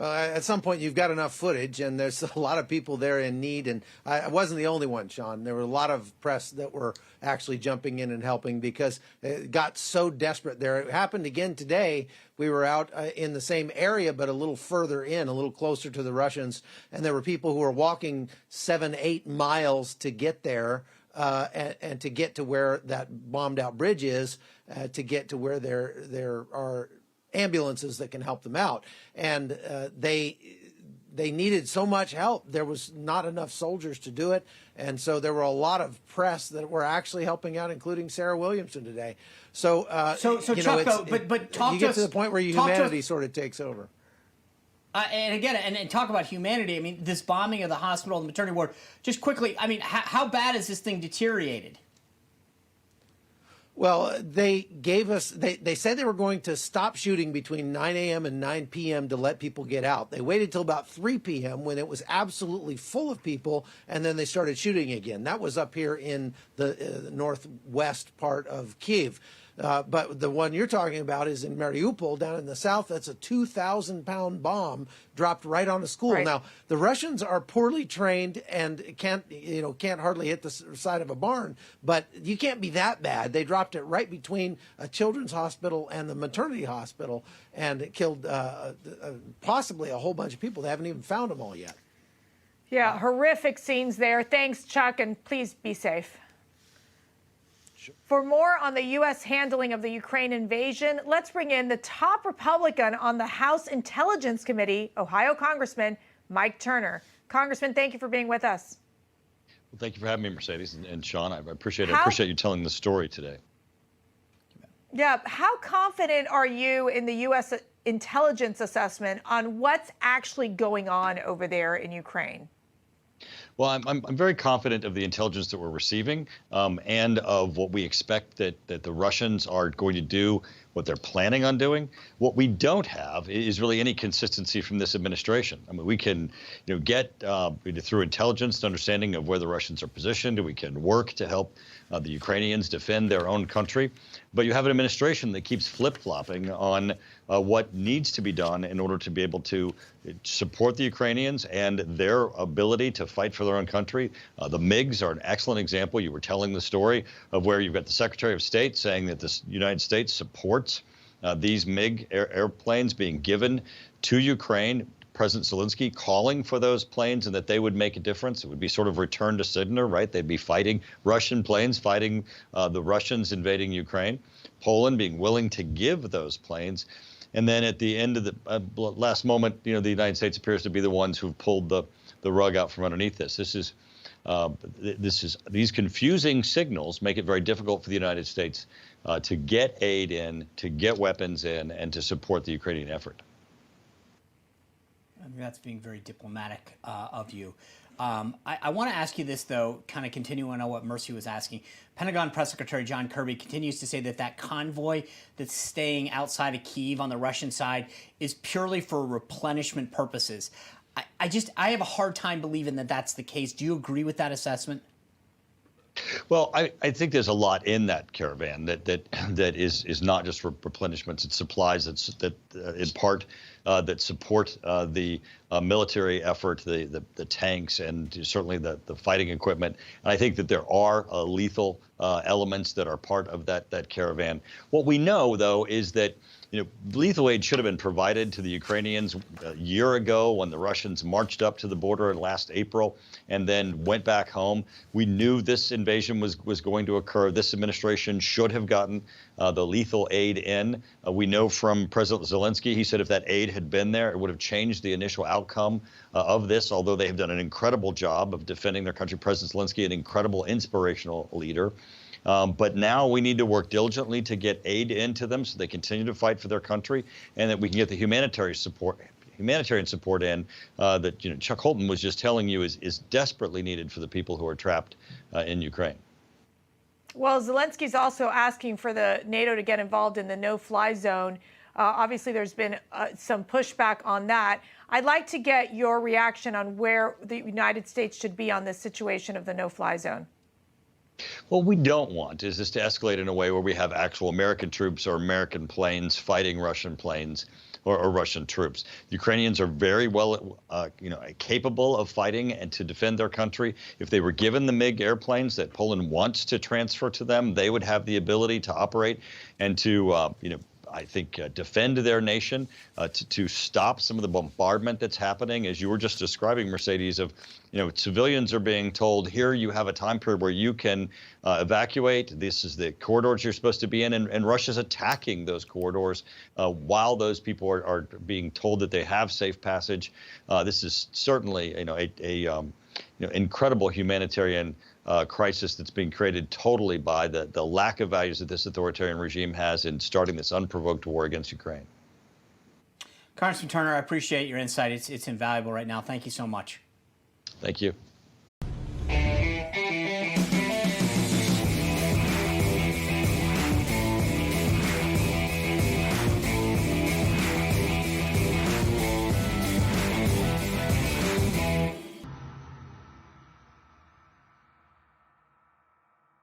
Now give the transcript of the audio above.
Well, at some point, you've got enough footage, and there's a lot of people there in need. And I wasn't the only one, Sean. There were a lot of press that were actually jumping in and helping because it got so desperate there. It happened again today. We were out in the same area, but a little further in, a little closer to the Russians. And there were people who were walking 7-8 miles to get there. And to get to where that bombed out bridge is, to get to where there are ambulances that can help them out. And they needed so much help. There was not enough soldiers to do it. And so there were a lot of press that were actually helping out, including Sarah Williamson today. So, Chuck, but talk you to get us, to the point where humanity sort of takes over. And again, and talk about humanity. I mean, this bombing of the hospital, the maternity ward, just quickly, I mean, how bad has this thing deteriorated? Well, they gave us, they said they were going to stop shooting between 9 a.m. and 9 p.m. to let people get out. They waited till about 3 p.m. when it was absolutely full of people, and then they started shooting again. That was up here in the northwest part of Kyiv. But the one you're talking about is in Mariupol down in the south. That's a 2,000-pound bomb dropped right on a school. Right. Now, the Russians are poorly trained and can't hardly hit the side of a barn, but you can't be that bad. They dropped it right between a children's hospital and the maternity hospital, and it killed possibly a whole bunch of people. They haven't even found them all yet. Yeah, horrific scenes there. Thanks, Chuck, and please be safe. For more on the U.S. handling of the Ukraine invasion, let's bring in the top Republican on the House Intelligence Committee, Ohio Congressman Mike Turner. Congressman, thank you for being with us. Well, thank you for having me, Mercedes and Sean. I appreciate it. I appreciate you telling the story today. Yeah, how confident are you in the U.S. intelligence assessment on what's actually going on over there in Ukraine? Well, I'm very confident of the intelligence that we're receiving and of what we expect that the Russians are going to do, what they're planning on doing. What we don't have is really any consistency from this administration. I mean, we can get through intelligence, understanding of where the Russians are positioned. We can work to help the Ukrainians defend their own country. But you have an administration that keeps flip-flopping on what needs to be done in order to be able to support the Ukrainians and their ability to fight for their own country. The MiGs are an excellent example. You were telling the story of where you've got the Secretary of State saying that the United States supports these MiG airplanes being given to Ukraine. President Zelensky calling for those planes and that they would make a difference. It would be sort of return to Sydney, right? They'd be fighting Russian planes, fighting the Russians invading Ukraine. Poland being willing to give those planes. And then at the end of the last moment, the United States appears to be the ones who've pulled the rug out from underneath this. These confusing signals make it very difficult for the United States to get aid in, to get weapons in, and to support the Ukrainian effort. I mean, that's being very diplomatic of you. I want to ask you this, though, kind of continuing on what Mercy was asking. Pentagon Press Secretary John Kirby continues to say that convoy that's staying outside of Kyiv on the Russian side is purely for replenishment purposes. I have a hard time believing that that's the case. Do you agree with that assessment? Well, I think there's a lot in that caravan that is not just for replenishments. It's supplies that in part that support the military effort, the tanks, and certainly the fighting equipment. And I think that there are lethal elements that are part of that caravan. What we know, though, is that lethal aid should have been provided to the Ukrainians a year ago when the Russians marched up to the border last April and then went back home. We knew this invasion was going to occur. This administration should have gotten the lethal aid in. We know from President Zelensky, he said if that aid had been there, it would have changed the initial outcome of this, although they have done an incredible job of defending their country. President Zelensky, an incredible inspirational leader. But now we need to work diligently to get aid into them so they continue to fight for their country, and that we can get the humanitarian support in that Chuck Holton was just telling you is desperately needed for the people who are trapped in Ukraine. Well, Zelensky's also asking for the NATO to get involved in the no-fly zone. Obviously, there's been some pushback on that. I'd like to get your reaction on where the United States should be on this situation of the no-fly zone. What we don't want is this to escalate in a way where we have actual American troops or American planes fighting Russian planes or Russian troops. Ukrainians are very well, capable of fighting and to defend their country. If they were given the MiG airplanes that Poland wants to transfer to them, they would have the ability to operate and to, I think, defend their nation, to stop some of the bombardment that's happening, as you were just describing, Mercedes, of, civilians are being told, here you have a time period where you can evacuate. This is the corridors you're supposed to be in, and Russia's attacking those corridors while those people are being told that they have safe passage. This is certainly, incredible humanitarian crisis that's being created totally by the lack of values that this authoritarian regime has in starting this unprovoked war against Ukraine. Congressman Turner, I appreciate your insight. It's invaluable right now. Thank you so much. Thank you.